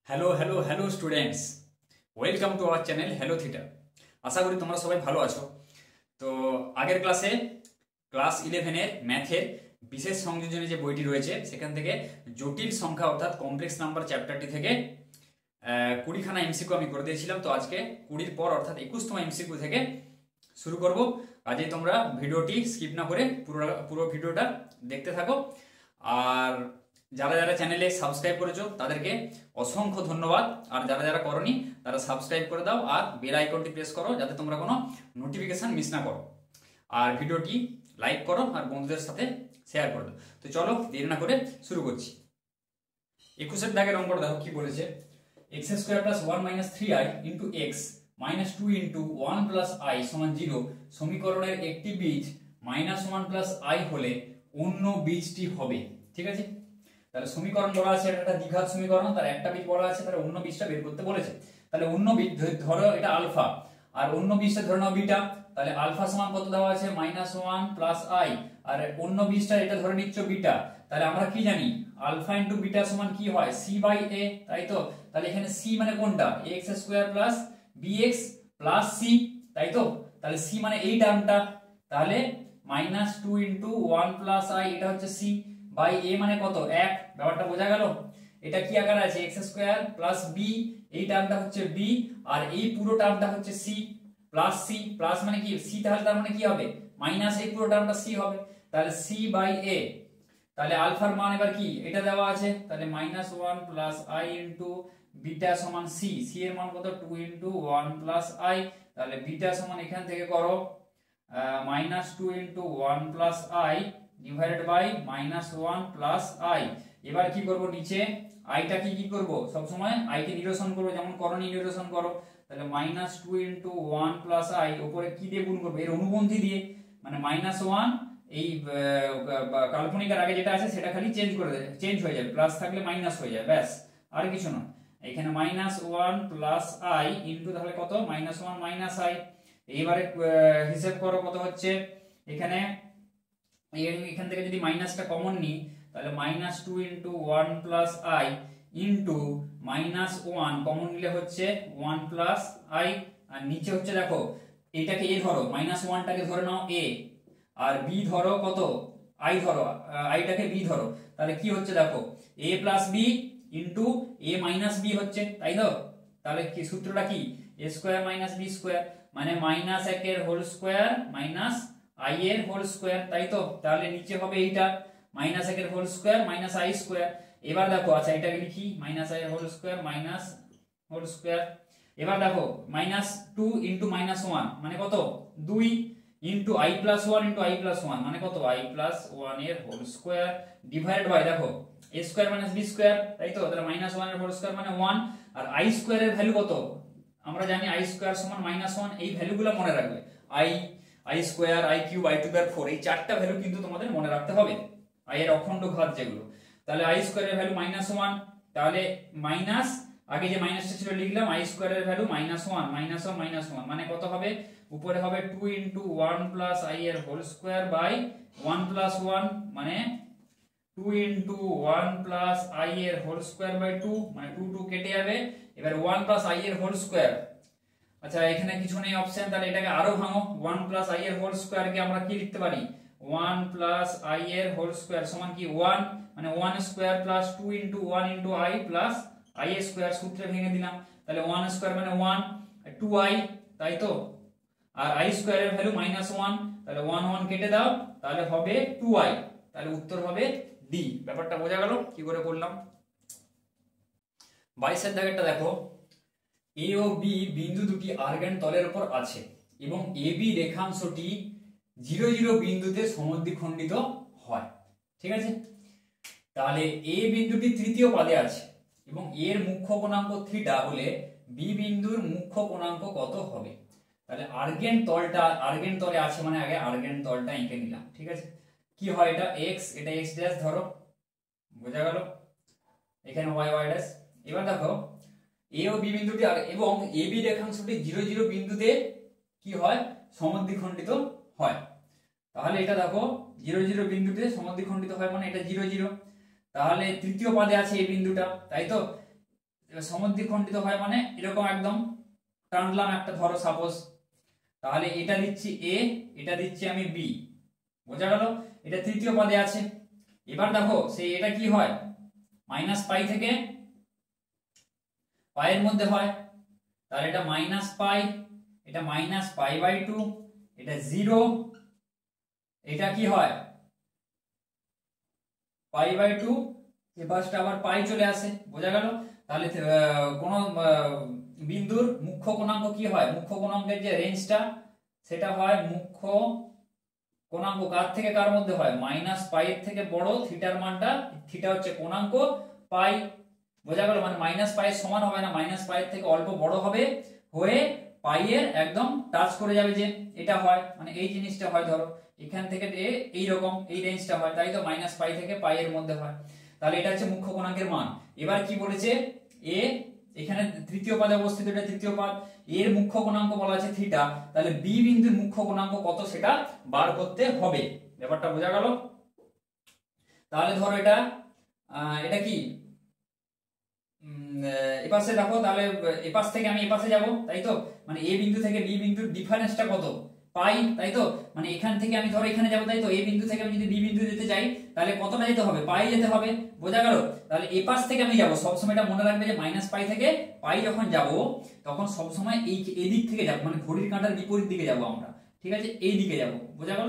Hello hello hello students, welcome to our channel Hello Theta. আশা করি তোমরা সবাই ভালো আছো। তো আগের ক্লাসে ক্লাস 11-এর ম্যাথের বিশেষ সংযোজনে যে বইটি রয়েছে সেখান থেকে জটিল সংখ্যা অর্থাৎ কমপ্লেক্স নাম্বার চ্যাপ্টারটি থেকে 20খানা এমসিকিউ আমি করে দিয়েছিলাম। তো আজকে 20-র পর অর্থাৎ 21তম এমসিকিউ থেকে শুরু করব। কাজেই তোমরা ভিডিওটি স্কিপ না করে পুরো ভিডিওটা দেখতে থাকো। আর যারা যারা চ্যানেলে সাবস্ক্রাইব করেছো তাদেরকে অসংখ্য ধন্যবাদ, আর যারা যারা করনি তারা সাবস্ক্রাইব করে দাও আর বেল আইকনটি প্রেস করো যাতে তোমরা কোনো নোটিফিকেশন মিস না করো। আর ভিডিওটি লাইক করো আর বন্ধুদের সাথে শেয়ার করে দাও। তো চলো দেরি না করে শুরু করছি। 21-এর দাগের অঙ্কটা দেখো কি বলেছে। X square plus 1 minus 3i into x minus 2 into 1 plus I সমান 0 সমীকরণের একটি বীজ মাইনাস 1 প্লাস আই হলে অন্য বীজটি হবে। ঠিক আছে, তাহলে সমীকরণ বলা আছে এটা একটা দ্বিঘাত সমীকরণ, তার একটা বীজ বলা আছে, তাহলে অন্য বীজটা বের করতে বলেছে। তাহলে অন্য বীজ ধরো এটা আলফা আর অন্য বীজটা ধরে নাও বিটা। তাহলে আলফা সমান কত দেওয়া আছে মাইনাস 1 প্লাস আই, আর অন্য বীজটা এটা ধরে নিচ্ছ বিটা। তাহলে আমরা কি জানি আলফা ইন্টু বিটা সমান কি হয় সি বাই এ, তাই তো। তাহলে এখানে সি মানে কোনটা x square plus b x plus c, তাই তো। তাহলে সি মানে এই টার্মটা, তাহলে মাইনাস 2 ইন্টু 1 প্লাস আই এটা হচ্ছে সি বাই এ মানে কত 1। ব্যাপারটা বোঝা গেল। এটা কি আকার আছে এক্স স্কোয়ার প্লাস বি, এই টার্মটা হচ্ছে বি আর এই পুরো টার্মটা হচ্ছে সি প্লাস সি। প্লাস মানে কি সি, তাহলে তার মানে কি হবে মাইনাস এই পুরো টার্মটা সি হবে। তাহলে সি বাই এ, তাহলে আলফার মান এবার কি এটা দেওয়া আছে, তাহলে minus 1 plus i into beta সমান সি। সি এর মান কত 2 ইন্টু 1 প্লাস আই। তাহলে বিটা সমান এখান থেকে করো minus 2 into 1 plus i divided by minus 1 plus i. এবার কি করব নিচে আইটা কি করব সবসময় আইকে নিরসন করবো, যেমন করণী নিরসন করো। তাহলে মাইনাস 2 ইন্টু 1 প্লাস আই উপরে কি দিয়ে গুণ করবো এর অনুবন্ধী দিয়ে, মানে মাইনাস 1 এই কাল্পনিকের আগে যেটা আছে সেটা খালি চেঞ্জ হয়ে যাবে, প্লাস থাকলে মাইনাস হয়ে যায়, ব্যাস আর কিছু নয়। এখানে মাইনাস 1 প্লাস আই ইন্টু তাহলে কত মাইনাস 1 মাইনাস আই। এইবারে হিসেব করো কত হচ্ছে এখানে এখান থেকে যদি মাইনাসটা কমন নিই তাহলে minus 2 into 1 plus i into minus 1 common নিলে হচ্ছে 1 প্লাস আই। আর নিচে হচ্ছে দেখো এটাকে এ ধরো মাইনাস 1টাকে ধরে নাও এ, আর বি ধরো কত আই ধরো, আইটাকে বি ধরো। তাহলে কি হচ্ছে দেখো a plus b into a minus b হচ্ছে, তাই তো। তাহলে কি সূত্রটা কি a square minus b square, মানে মাইনাস 1 এর হোল স্কোয়ার মাইনাস আই এর হোল স্কোয়ার, তাই তো। তাহলে নিচে হবে এইটা মাইনাস 1 এর whole square minus i square. এবার দেখো আচ্ছা এটাকে লিখি মাইনাস আই এর whole square minus whole square. এবার দেখো মাইনাস 2 ইন্টু মাইনাস 1 মানে কত 2 into I plus 1 into I plus 1 মানে কত আই প্লাস 1 এর হোল স্কোয়ার ডিভাইডেড বাই দেখো এ স্কোয়ার মাইনাস বি স্কোয়ার, তাই তো। তাহলে মাইনাস 1 এর হোল স্কোয়ার মানে 1, আর আই স্কোয়ার এর ভ্যালু কত আমরা জানি আই স্কোয়ার সমান মাইনাস 1। এই ভ্যালুগুলো মনে রাখবে i square i cube i to power 4, এই চারটা ভ্যালু কিন্তু তোমাদের মনে রাখতে হবে আই এর অখণ্ড ঘাত যেগুলো। তাহলে আই স্কোয়ার এর ভ্যালু মাইনাস 1, তাহলে মাইনাস আগে যে মাইনাসটা ছিল লিখলাম আই স্কোয়ার এর ভ্যালু মাইনাস 1 মাইনাস 1 মাইনাস 1 মানে কত হবে উপরে হবে 2 ইন্টু 1 প্লাস আই এর হোল স্কোয়ার বাই 1 প্লাস 1 মানে 2 ইন্টু 1 প্লাস আই এর হোল স্কোয়ার বাই 2 মানে 2 2 কেটে যাবে। এবার 1 প্লাস আই এর হোল স্কোয়ার, আচ্ছা এখানে কিছু নেই অপশন, তাহলে এটাকে আরো ভাঙো 1 প্লাস আই এর হোল স্কোয়ার কে আমরা কি লিখতে পারি 1 প্লাস আই এর হোল স্কোয়ার সমান কি 1 মানে 1 square plus 2 into 1 into I plus I square, সূত্রে ভেঙে দিলাম। তাহলে 1 স্কোয়ার মানে 1 2i, তাই তো। আর আই স্কোয়ার এর ভ্যালু মাইনাস 1, তাহলে 1 1 কেটে দাও তাহলে হবে 2i, তাহলে উত্তর হবে ডি। ব্যাপারটা বোঝা গেল কি করে করলাম। 22-এর দাগেরটা দেখো এ ও বি বিন্দু দুটি আর্গেন্ট তলের উপর আছে এবং এ বি রেখাংশটি 0 0 বিন্দুতে সমদ্বিখণ্ডিত হয়। ঠিক আছে, তাহলে এ বিন্দুটি তৃতীয় পাদে আছে এবং এর মুখ্য কোণাঙ্ক থিটা হলে বি বিন্দুর মুখ্য কোণাঙ্ক কত হবে। তাহলে আর্গেন্ট তলে আছে মানে আগে আর্গেন্ট তলটা এঁকে নিলাম। ঠিক আছে, কি হয় এটা x, এটা x ড্যাশ ধরো, বোঝা গেল। এখানে y y ড্যাশ। এবার দেখো এ ও বি বিন্দুটি এবং এ বি রেখাংশটি 0 0 বিন্দুতে কি হয় সমদ্বিখণ্ডিত হয়। তাহলে এটা দেখো 0 0 বিন্দুতে সমদ্বিখণ্ডিত হয় মানে এটা 0 0, তাহলে তৃতীয় পাদে আছে এই বিন্দুটা, তাই তো। সমদ্বিখণ্ডিত হয় মানে এরকম একদম টানলাম একটা, ধরো সাপোজ, তাহলে এটা দিচ্ছি এ, এটা দিচ্ছি আমি বি, বোঝা গেল? এটা তৃতীয় পদে আছে। এবার দেখো সেই এটা কি হয়, মাইনাস পাই থেকে পাইয়ের মধ্যে হয়, তাহলে এটা মাইনাস পাই, এটা মাইনাস পাই বাই 2, এটা 0, এটা কি হয় পাই বাই 2, এই পাশটা আবার পাই চলে আসে, বোঝা গেল? তাহলে কোন বিন্দুর মুখ্য কোণাঙ্ক কি হয়, মুখ্য কোণাঙ্কের যে রেঞ্জটা সেটা হয়, মুখ্য কোণাঙ্ক কার থেকে কার মধ্যে হয়, মাইনাস পাই এর থেকে বড় থিটার মানটা, থিটা হচ্ছে কোণাঙ্ক, পাই, বোঝা গেল? মানে মাইনাস পাই এর সমান হবে না, মাইনাস পাই এর থেকে অল্প বড় হবে, হয়ে পাই এর একদম টাচ করে যাবে, যে এটা হয়, মানে এই জিনিসটা হয়, ধরো এখান থেকে এইরকম এই রেঞ্জটা হয়, তাই তো মাইনাস পাই থেকে পাই এর মধ্যে হয়। তাহলে এটা হচ্ছে মুখ্য কোণাঙ্কের মান। এবার কি বলেছে, এ এখানে তৃতীয় পদে অবস্থিত, এটা তৃতীয় পদ, এর মুখ্য কোণাঙ্ক বলা আছে থিটা, তাহলে বি বিন্দুর মুখ্য কোণাঙ্ক কত সেটা বার করতে হবে, ব্যাপারটা বোঝা গেল? তাহলে ধরো এটা এটা কি এপাশে দেখো, তাহলে এপাশ থেকে আমি এপাশে যাব, তাই তো, মানে এ বিন্দু থেকে বি বিন্দুর ডিফারেন্সটা কত, পাই, তাই তো, মানে এখান থেকে আমি ধরো এখানে যাব, তাই তো, এ বিন্দু থেকে আমি যদি বি বিন্দু যেতে চাই তাহলে কতটা যেতে হবে, পাই যেতে হবে, বোঝা গেল? তাহলে এপাশ থেকে আমি যাব, সবসময় এটা মনে রাখবে যে মাইনাস পাই থেকে পাই যখন যাব তখন সবসময় এই দিক থেকে যাব, মানে ঘড়ির কাঁটার বিপরীত দিকে যাব আমরা, ঠিক আছে, এই দিকে যাব, বোঝা গেল?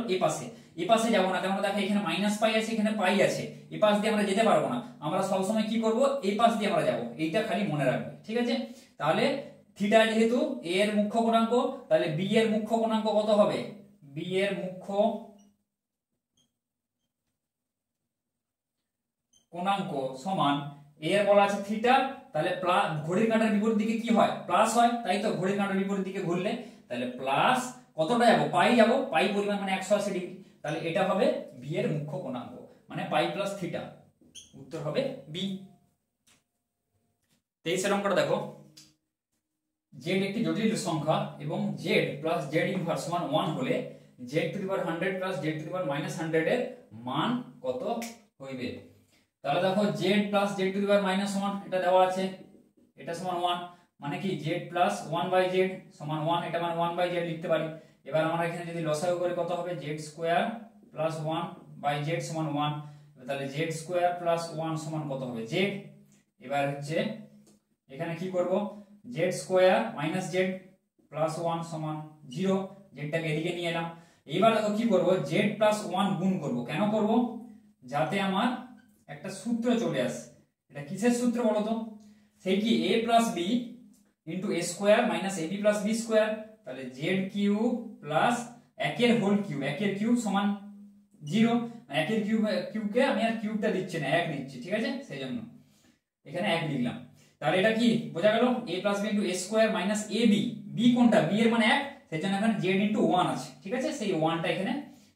এপাশে যাব না, কারণ দেখো এখানে মাইনাস পাই আছে, এখানে পাই আছে, এপাশ দিয়ে আমরা যেতে পারবো না, আমরা সবসময় কি করব, এই পাশ দিয়ে আমরা যাব, এইটা খালি মনে রাখবে, ঠিক আছে? তাহলে থিটা যেহেতু এ এর মুখ্য কোণাঙ্ক, তাহলে বি এর মুখ্য কোণাঙ্ক কত হবে, বি এর মুখ্য কোণাঙ্ক সমান, এ এর বলা আছে থিটা, তাহলে ঘড়ির কাঁটার বিপরীত দিকে কি হয়, প্লাস হয়, তাই তো, ঘড়ির কাঁটার বিপরীত দিকে ঘুরলে তাহলে প্লাস কতটা যাব, পাই যাব, পাই পরিমাণ মানে 180 ডিগ্রি, তাহলে এটা হবে বি এর মুখ্য কোণাঙ্ক, মানে পাই প্লাস থিটা, উত্তর হবে বি। 23 অঙ্কটা দেখো, জেড একটি জটিল সংখ্যা এবং জেড প্লাস জেড ইনভার্স সমান 1 হলে Z to the power 100 plus Z to the power minus 100 এর মান কত হইবে? তাহলে দেখো Z plus Z to the power minus 1 এটা দেওয়া আছে, এটা সমান 1, মানে কি জেড প্লাস 1 বাই জেড সমান 1, এটা মানে 1 বাই জেড লিখতে পারি। এবার আমরা এখানে যদি লসাগু করে কত হবে, z square plus 1 by z সমান 1, তাহলে জেড স্কয়ার প্লাস 1 সমান কত হবে, জেড। এবার হচ্ছে এখানে কি করব, Z square minus Z plus 1 সমান 0, জেডটাকে এদিকে নিয়ে এলাম। এবার দেখো কি করব, জেড প্লাস 1 গুণ করব, কেন করব, যাতে আমার একটা সূত্র চলে আসে। এটা কিসের সূত্র বলো তো, সেই কি a plus b into a square minus a b plus b square, তাহলে জেড কিউব প্লাস একের হোল কিউব, একের কিউব সমান 0, একের কিউবকে আমি আর কিউবটা দিচ্ছি না, 1 দিচ্ছি, ঠিক আছে, সেই জন্য এখানে 1 লিখলাম। তাহলে এটা কি বোঝা গেল, a plus b into a square minus a b, b কোনটা, বি এর মানে 1, সেই জন্য এখানে জেড ইন্টু 1 আছে, ঠিক আছে, সেই 1টা এখানে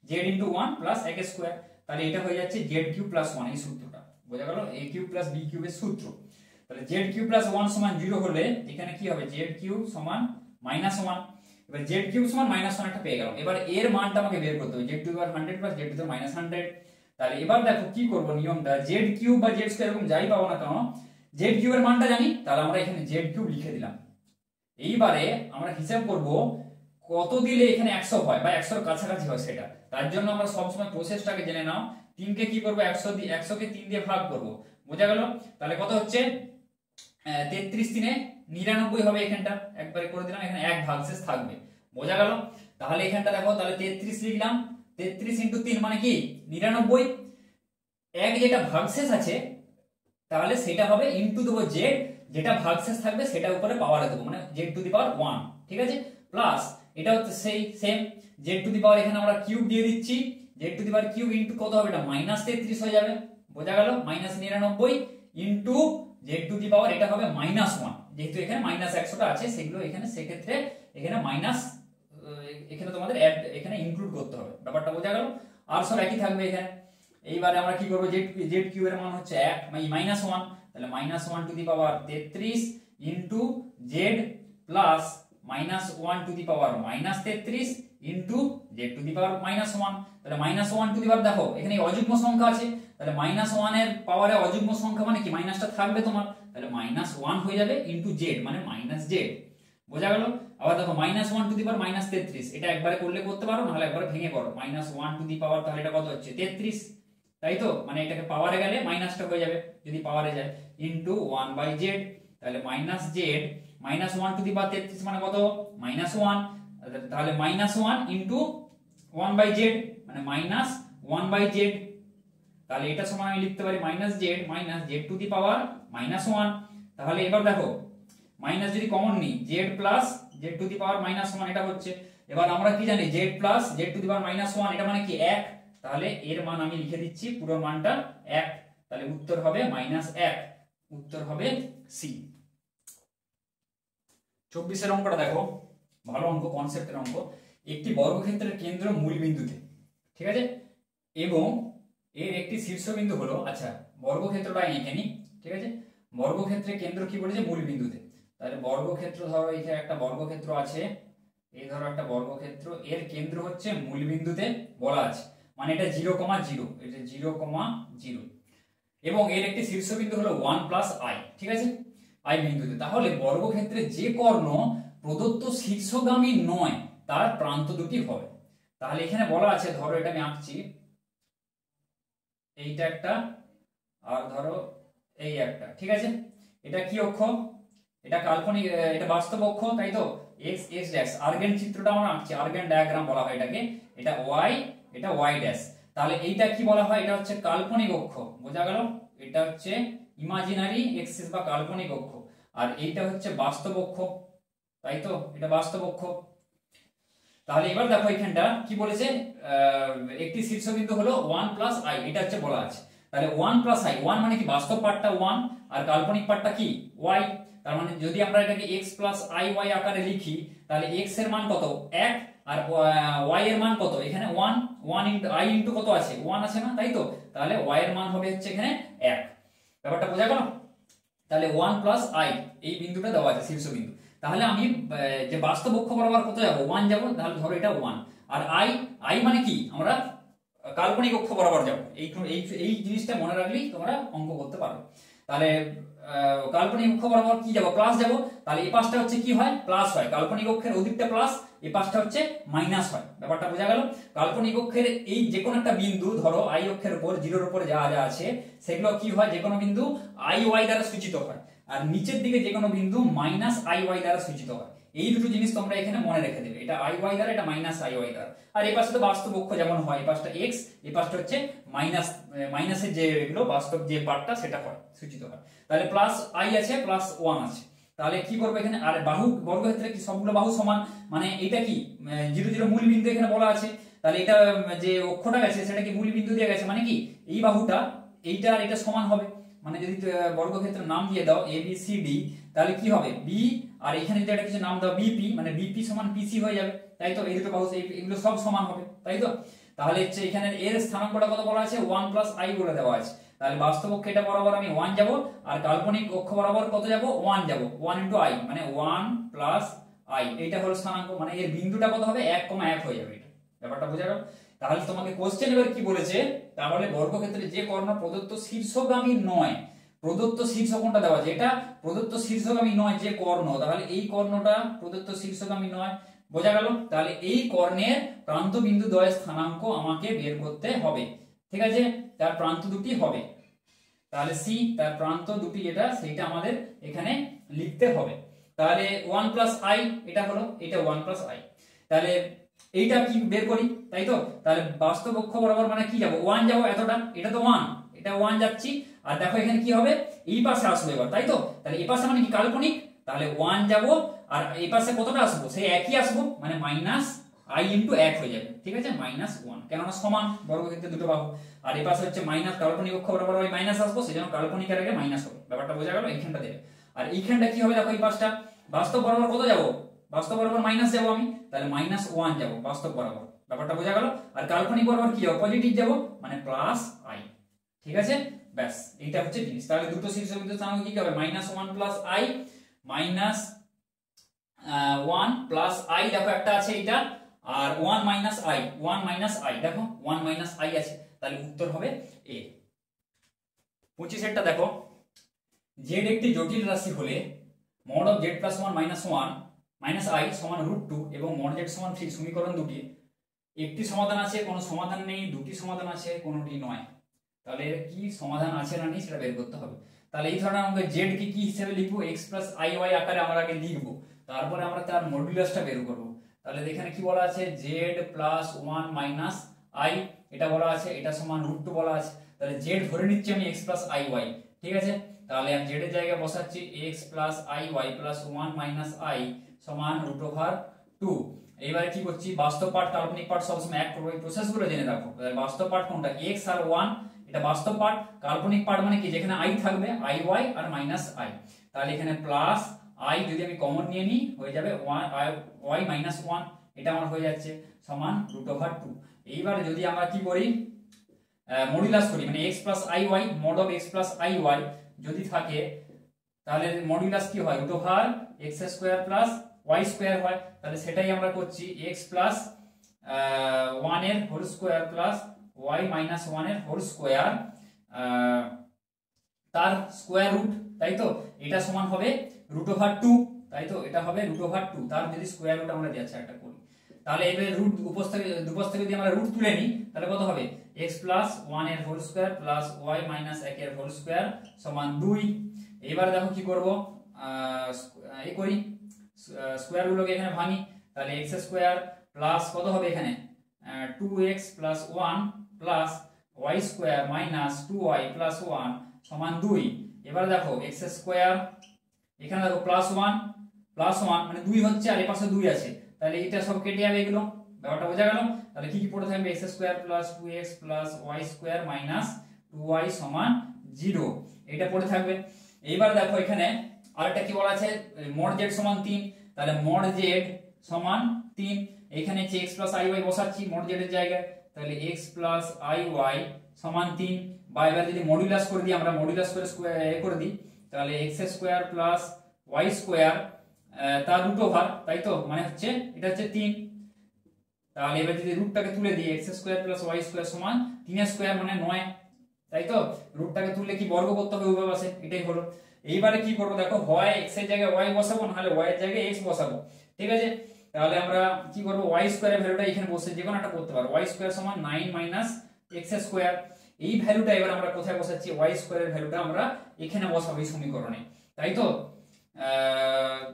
জেড ইন্টু 1 প্লাস এক স্কোয়ার, তাহলে এটা হয়ে যাচ্ছে জেড কিউব প্লাস 1, এই সূত্রটা বোঝা গেল, a কিউব প্লাস বি কিউবের সূত্র। তাহলে জেড কিউব প্লাস 1 সমান 0 হলে এখানে কি হবে, জেড কিউব সমান মাইনাস 1, এবার জেড কিউব সমান মাইনাস 1 একটা পেয়ে গেলাম। এবার এর মানটা আমাকে বের করতে হবে, Z to the power 100 plus Z to the power minus 100। তাহলে এবার দেখো কি করব, নিয়মটা জেড কিউব বা জেড স্কয়ার এরকম যাই পাবো না কেন, জেড কিউবের মানটা জানি, তাহলে আমরা এখানে জেড কিউব লিখে দিলাম। এইবারে আমরা হিসাব করব কত দিলে এখানে 100 হয় বা 100 এর কাছাকাছি হয় সেটা, তার জন্য আমরা সবসময় প্রসেসটাকে জেনে নাও। 3 কে কি করব, 100 কে 3 দিয়ে ভাগ করব, বোঝা গেল? তাহলে কত হচ্ছে, 33 3 99 হবে, এখানটা একবারে করে দিলাম, এখানে এক ভাগশেষ থাকবে, বোঝা গেল? তাহলে এখানটা দেখো, তাহলে 33 লিখলাম, 33 ইনটু 3 মানে কি 99, এক যেটা ভাগশেষ আছে তাহলে সেটা হবে ইনটু দেবো জেড, যেটা ভাগশেষ থাকবে সেটা উপরে পাওয়ারে দেবো, মানে জেড টু দি পাওয়ার 1, ঠিক আছে, প্লাস এটা হচ্ছে সেই same z to the power, এখানে আমরা কিউব দিয়ে দিচ্ছি, z to the power cube into কত হবে, এটা মাইনাস 33 হয়ে যাবে, বোঝা গেল, minus 99 into z to the power, এটা হবে মাইনাস 1, যেহেতু এখানে মাইনাস 100টা আছে সেগুলো এখানে, সেক্ষেত্রে এখানে মাইনাস, এখানে তোমাদের অ্যাড এখানে ইনক্লুড করতে হবে, ব্যাপারটা বোঝা গেল? আর সব একই থাকবে এখানে। এইবারে আমরা কি করব, জেড কিউ এর মান হচ্ছে 1 মাইনাস 1, তাহলে minus 1 to the power 33 into Z plus minus 1 to the power minus 33 into z to the power minus 1, তাহলে মাইনাস 1 টু দি পাওয়ার, দেখো এখানে অযুগ্ম সংখ্যা আছে, তাহলে মাইনাস 1 এর পাওয়ারে অযুগ্ম সংখ্যা মানে কি মাইনাসটা থাকবে তোমার, তাহলে -1 হয়ে যাবে ইন্টু জেড মানে -z, বোঝা গেল। আবার দেখো -1 টু দি পাওয়ার -33, এটা একবারে করলে করতে পারো, নাহলে একবারে ভেঙে পড়ো। -1 টু দি পাওয়ার, তাহলে এটা কত হচ্ছে 33, তাই তো, মানে এটাকে পাওয়ারে গেলে মাইনাসটা হয়ে যাবে যদি পাওয়ারে যায়, ইন্টু 1/z, তাহলে -z -1 টু দি পাওয়ার 33 মানে কত -1, তাহলে -1 ইন্টু 1/z মানে -1/z, তাহলে এটা সমান আমি লিখতে পারি -z টু দি পাওয়ার -1। তাহলে এবার দেখো মাইনাস যদি কমন নিই, z plus z to the power -1 এটা হচ্ছে। এবার আমরা কি জানি z plus z to the power -1 এটা মানে কি 1, তাহলে এর মান আমি লিখে দিচ্ছি পুরো মানটা 1, তাহলে উত্তর হবে -1, উত্তর হবে সি। 24 এর অঙ্কটা দেখো, ভালো অঙ্ক, কনসেপ্টের অঙ্ক। একটি বর্গক্ষেত্রের কেন্দ্র মূল বিন্দুতে, ঠিক আছে, এবং এর একটি শীর্ষবিন্দু হলো, আচ্ছা বর্গক্ষেত্রটা এঁকে নিই, ঠিক আছে। বর্গক্ষেত্রের কেন্দ্র কি বলেছে মূল বিন্দুতে, তাহলে বর্গক্ষেত্র ধরো এখানে একটা বর্গক্ষেত্র আছে, এই ধরো একটা বর্গক্ষেত্র, এর কেন্দ্র হচ্ছে মূল বিন্দুতে বলা আছে, মানে এটা 0,0, এটা 0,0, এবং এর একটি শীর্ষবিন্দু হলো 1 + i, ঠিক আছে, i বিন্দুতে। তাহলে বর্গক্ষেত্রে যে কর্ণ প্রদত্ত শীর্ষগামী নয় তার প্রান্ত দুটি হবে। তাহলে এখানে বলা আছে, ধরো এটা আমি আঁকছি, এইটা একটা আর ধরো এই একটা, ঠিক আছে। এটা কি অক্ষ, এটা কাল্পনিক, এটা বাস্তব অক্ষ, তাই তো, x x ড্যাশ, আর্গেন চিত্রটা আমরা আঁকছি, আর্গেন ডায়াগ্রাম বলা হয় এটাকে, এটা y, এটা y ড্যাশ। তাহলে এইটা কি বলা হয়, এটা হচ্ছে কাল্পনিক অক্ষ, বোঝা গেল, এটা হচ্ছে ইমাজিনারি এক্সিস বা কাল্পনিক অক্ষ, আর এইটা হচ্ছে বাস্তব অক্ষ, তাই তো, এটা বাস্তব অক্ষ। তাহলে এবার দেখো এখানটা কি বলেছে, একটি শীর্ষবিন্দু হলো 1 + i, এটা হচ্ছে বলা আছে। তাহলে 1 + i, 1 মানে কি বাস্তব পার্টটা 1 আর কাল্পনিক পার্টটা কি y, তার মানে যদি আমরা এটাকে x + iy আকারে লিখি, তাহলে x এর মান কত 1 আর y এর মান কত এখানে 1 ইনটু i ইনটু কত আছে 1 আছে না, তাই তো, তাহলে y এর মান হবে হচ্ছে এখানে 1, ব্যাপারটা বোঝা গেল। তাহলে 1 + i এই বিন্দুটা দেওয়া আছে শীর্ষবিন্দু, তাহলে আমি যে বাস্তব অক্ষ বরাবর কত যাব 1 যাব, তাহলে ধরো এটা 1, আর i মানে কি আমরা কাল্পনিক অক্ষ বরাবর যাব, এই জিনিসটা মনে রাখলেই তোমরা অঙ্ক করতে পারো। তাহলে কাল্পনিক অক্ষ বরাবর কি যাব প্লাস যাব, তাহলে এই পাশটা হচ্ছে কি হয় প্লাস হয়, কাল্পনিক অক্ষের ওদিকটা প্লাস, এই পাশটা হচ্ছে মাইনাস হয়, ব্যাপারটা বোঝা গেল। কাল্পনিক অক্ষের এই যে কোনো একটা বিন্দু ধরো i অক্ষের উপর 0 এর উপর যা যা আছে সেগুলো কি হয়, যে কোনো বিন্দু iy দ্বারা সূচিত হয়, আর নিচের দিকে যে কোনো বিন্দু -iy দ্বারা সূচিত হয়। এই দুটো জিনিস তোমরা এখানে মনে রেখে দেবে, এটা iy দ্বারা, এটা -iy দ্বারা। আর এই পাশে তো বাস্তব অক্ষ যেমন হয়, এই পাশটা x, এই পাশটা হচ্ছে মাইনাসের যে এগুলো বাস্তব যে পার্টটা সেটা হয় সূচিত হয়। তাহলে +i আছে +1 আছে, তাহলে কি করবো এখানে, আর বাহু বর্গক্ষেত্রে কি সবগুলো বাহু সমান, মানে এটা কি 0 0 মূল বিন্দু এখানে বলা আছে, তাহলে এটা যে অক্ষটা গেছে সেটা কি মূল বিন্দু দিয়ে গেছে, মানে কি এই বাহুটা এইটা আর এটা সমান হবে, মানে যদি বর্গক্ষেত্রের নাম দিয়ে দাও ABCD, তাহলে কি হবে b, আর এখানে যদি একটা কিছু নাম দাও BP, মানে BP সমান PC হয়ে যাবে, তাই তো, এই দুটো বাহু এগুলো সব সমান হবে, তাই তো। তাহলে হচ্ছে এখানে এর স্থানাঙ্কটা কত বলা আছে 1 + i বলে দেওয়া আছে, তাহলে বাস্তব অক্ষ এটা বরাবর আমি 1 যাব, আর কাল্পনিক অক্ষ বরাবর কত যাব 1 যাব, 1 * i মানে 1 + i, এইটা হলো স্থানাঙ্ক, মানে এর বিন্দুটা কত হবে 1,1 হয়ে যাবে, এটা ব্যাপারটা বোঝা গেল। তাহলে তোমাকে কোশ্চেন এবার কি বলেছে, তাহলে বর্গক্ষেত্রে যে কর্ণ প্রদত্ত শীর্ষগামী নয়, প্রদত্ত শীর্ষ কোনটা দেওয়া আছে, এটা প্রদত্ত শীর্ষগামী নয় যে কর্ণ, তাহলে এই কর্ণটা প্রদত্ত শীর্ষগামী নয়, বোঝা গেল। তাহলে এই কর্ণের প্রান্ত বিন্দু দ্বয়ের স্থানাঙ্ক আমাকে বের করতে হবে, ঠিক আছে, তার প্রান্ত দুটি হবে, তাহলে সি, তার প্রান্ত দুটি যেটা সেইটা আমাদের এখানে লিখতে হবে। তাহলে 1 + i এটা হলো, এটা 1 + i, তাহলে এইটা কি বের করি, তাই তো। তাহলে বাস্তব অক্ষ বরাবর মানে কি যাব 1 যাব, এতটা, এটা তো 1, এটা 1 যাচ্ছি, আর দেখো এখানে কি হবে এই পাশে আসবো এবার, তাই তো, তাহলে এই পাশে মানে কি কাল্পনিক, তাহলে 1 যাব, আর এই পাশে কতটা আসবো সেই একই আসবো, মানে -i * 1 হয়ে যাবে, ঠিক আছে, -1, কেননা সমান বর্গক্ষেত্রে দুটো বাহু, আর এই পাশে হচ্ছে মাইনাস, কাল্পনিক অক্ষ বরাবর ওই মাইনাস আসবো, সেজন্য কাল্পনিকের আগে মাইনাস হবে, ব্যাপারটা বোঝা গেল। এইখানটা দেবে, আর এইখানটা কি হবে দেখো, এই পাশটা বাস্তব বরাবর কত যাব, বাস্তব বরাবর মাইনাস যাব আমি, তাহলে -1 যাব বাস্তব বরাবর, ব্যাপারটা বোঝা গেল। আর কাল্পনিক বরাবর কি যাব পজিটিভ যাব, মানে +i, ঠিক আছে, ব্যাস এইটা হচ্ছে জিনিস। তাহলে দুটো শীর্ষবিন্দুর স্থানাঙ্ক কি হবে -1 + i, -1 + i, দেখো একটা আছে এইটা, আর 1 - i, 1 - i, দেখো 1 - i আছে, তাহলে উত্তর হবে এ। 25 এরটা দেখো, জেড একটি জটিল রাশি হলে mod of Z plus one minus one minus i সমান √2 এবং মড জেড সমান 3 সমীকরণ দুটি একটি সমাধান আছে, কোনো সমাধান নেই, দুটি সমাধান আছে, কোনোটি নয়। তাহলে এর কি সমাধান আছে না নেই সেটা বের করতে হবে। তাহলে এই ধরনের আমাকে জেড কে কি হিসেবে লিখবো, এক্স প্লাস আই ওয়াই আকারে আমরা আগে লিখবো, তারপরে আমরা তার মডুলাসটা বের করব। তাহলে এখানে কি বলা আছে, Z plus one minus I এটা বলা আছে, এটা সমান √2 বলা আছে। তাহলে জেড ধরে নিচ্ছি আমি এক্স প্লাস আই ওয়াই, ঠিক আছে। তাহলে আমি জেড এর জায়গায় বসাচ্ছি x plus i y plus one minus i সমান √2। এবারে কি করছি, বাস্তব পার্ট কাল্পনিক পার্ট সবসময় এক করবো, এই প্রসেসগুলো জেনে রাখো। বাস্তব পার্ট কোনটা, এক্স আর ওয়ান এটা বাস্তব পার্ট, কাল্পনিক পার্ট মানে কি যেখানে আই থাকবে আই ওয়াই আর মাইনাস আই। তাহলে এখানে প্লাস আই যদি আমি কমন নিয়ে নিই হয়ে যাবে ওয়াই মাইনাস ওয়ান, এটা আমার হয়ে যাচ্ছে সমান √2। এইবারে যদি আমরা কি করি মডুলাস করি, মানে x plus i y mod of x plus i y যদি থাকে তাহলে মডুলাস কি হয়, √x² প্লাস y² হয়। তাহলে সেটাই আমরা করছি এক্স প্লাস 1 এর whole square plus y minus 1 এর হোল স্কোয়ার তার স্কোয়ার রুট, তাই তো এটা সমান হবে √2, তাই তো এটা হবে √2। তার যদি স্কোয়ার রুট আমরা দিয়েছি একটা করি, তাহলে এবারে রুট উপস্থ থেকে যদি আমরা রুট তুলে নিই তাহলে কত হবে, x প্লাস 1 এর whole square plus y minus 1 এর হোল স্কোয়ার সমান 2। এবারে দেখো কি করব, এই করি স্কোয়ার গুলোকে এখানে ভাঙি, তাহলে x² প্লাস কত হবে এখানে 2x plus 1 plus y² minus 2y plus 1 সমান 2। এবার দেখো x² এখানে দেখো প্লাস 1 মানে 2 হচ্ছে আর এই পাশে 2 আছে, তাহলে এটা সব কেটে যাবে, এগুলো ব্যাপারটা বোঝা গেল। তাহলে কি কি পড়ে থাকবে, x² plus 2x plus y² minus 2y সমান 0, এটা পড়ে থাকবে। এইবার দেখো এখানে আরেকটা কি বলা আছে, মড জেড সমান 3, তাহলে মড জেড সমান 3, এখানে হচ্ছে x প্লাস আই ওয়াই বসাচ্ছি মড জেড এর জায়গায়, তাহলে x প্লাস আই ওয়াই সমান 3। বা এবার যদি মডুলাস করে দিই, আমরা মডুলাস করে স্কয়ার করে দিই, তাহলে x² প্লাস y² তার √, তাই তো মানে হচ্ছে এটা হচ্ছে 3। তাহলে এবার যদি রুটটাকে তুলে দিই x² প্লাস y² সমান 3² মানে 9, তাই তো রুটটাকে তুললে কি বর্গ করতে হবে উভয় পাশে, এটাই হলো। এইবারে কি করব দেখো, হয় x এর জায়গায় y বসাবো নাহলে y এর জায়গায় x বসাবো, ঠিক আছে। তাহলে আমরা কি করব, y² এর ভ্যালুটা এখানে বসে যে কোনো একটা করতে পারো, y² সমান 9 মাইনাস x²। এই ভ্যালুটা এবার আমরা কোথায় বসাচ্ছি, y² এর ভ্যালুটা আমরা এখানে বসাবো এই সমীকরণে, তাই তো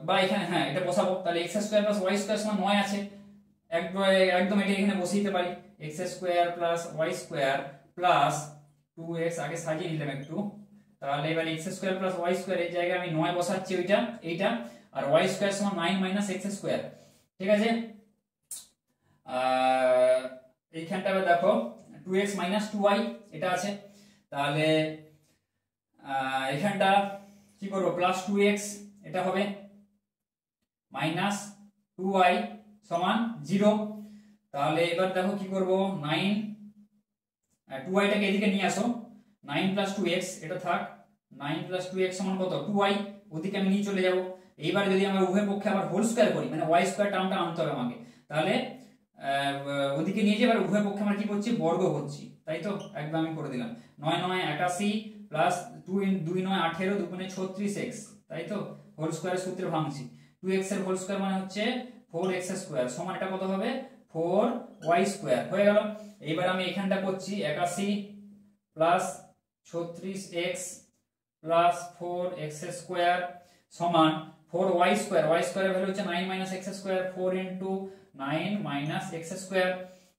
বা এখানে হ্যাঁ এটা বসাবো। তাহলে x² প্লাস y² সমান 9 আছে, একদম এটা এখানে বসিয়ে দিতে পারি, x² plus y² plus 2x আগে সাজিয়ে নিলাম একটু। তাহলে এবার x² প্লাস y² এর জায়গায় আমি 9 বসাচ্ছি এইটা, আর y² সমান 9 মাইনাস x², ঠিক আছে। এইখানটা দেখো 2x মাইনাস 2y এটা আছে, তাহলে এখানটা কি করব, প্লাস 2x এটা হবে মাইনাস 2y সমান 0। তাহলে এবার দেখো কি করব, 9 2y টাকে এদিকে নিয়ে আসো, 9 প্লাস 2x এটা থাক, 9 প্লাস 2x সমান কত 2y, ওদিকে আমি নিয়ে চলে যাব। এইবার যদি আমরা উভয় পক্ষে আবার হোল স্কয়ার করি, মানে y² টার্মটা আনতে হবে আমাকে, তাহলে ওদিকে নিয়ে যাবার উভয় পক্ষে আমরা কি করছি, বর্গ করছি, তাই তো একদম আমি করে দিলাম 9 9 81 প্লাস 2 9 18 2 36x, তাই তো হোল স্কয়ারের সূত্রে ভাঙছি, 2x এর হোল স্কয়ার মানে হচ্ছে 4x² সমান এটা কত হবে 4y² হয়ে গেল। এইবার আমি এখানটা করছি 81 প্লাস 36x প্লাস 4x² সমান 4y² y² এর ভ্যালু হচ্ছে 9 minus x², 4 into 9 minus x²।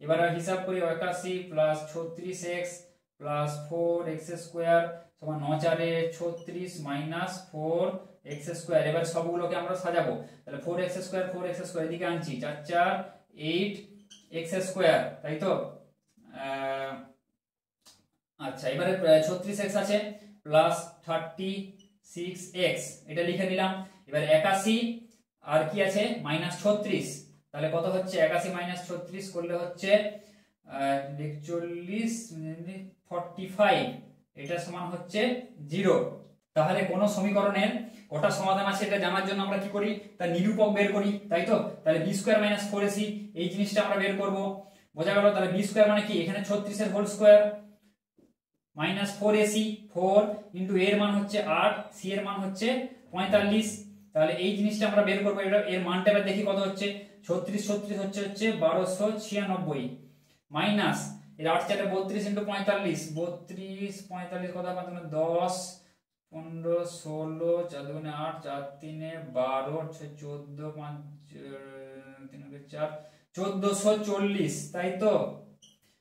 এবার হিসাব করি 81 প্লাস 36x প্লাস 4x² সমান 9 4 36 মাইনাস 4x²। এবার সবগুলোকে আমরা সাজাবো, তাহলে 4x² এদিকে আনছি, 4 4 8x², তাই তো আচ্ছা। এবারে 36x আছে প্লাস 36x এটা লিখে দিলাম। এবার 81 আর কি আছে মাইনাস 36, তাহলে কত হচ্ছে 81 মাইনাস 36 করলে হচ্ছে 41 45, এটা সমান হচ্ছে 0। তাহলে কোন সমীকরণের কটা সমাধান আছে এটা জানার জন্য আমরা কি করি, তার নিরূপক বের করি, তাই তো। তাহলে b² মাইনাস 4ac এই জিনিসটা আমরা বের করব, বোঝা গেল। তাহলে b² মানে কি, এখানে 36 এর whole square minus 4ac, 4 into এর মান হচ্ছে 8, সি এর মান হচ্ছে 45। তাহলে এই জিনিসটা আমরা বের করবো, এর মানটা এবার দেখি কত হচ্ছে। 36 36 হচ্ছে 1296 মাইনাস এর 8 4 32 ইন্টু 45, 32 45 কত হবে? 10 15 16 4 2 8 4 3 12 14 5 3 4 1440, তাই তো?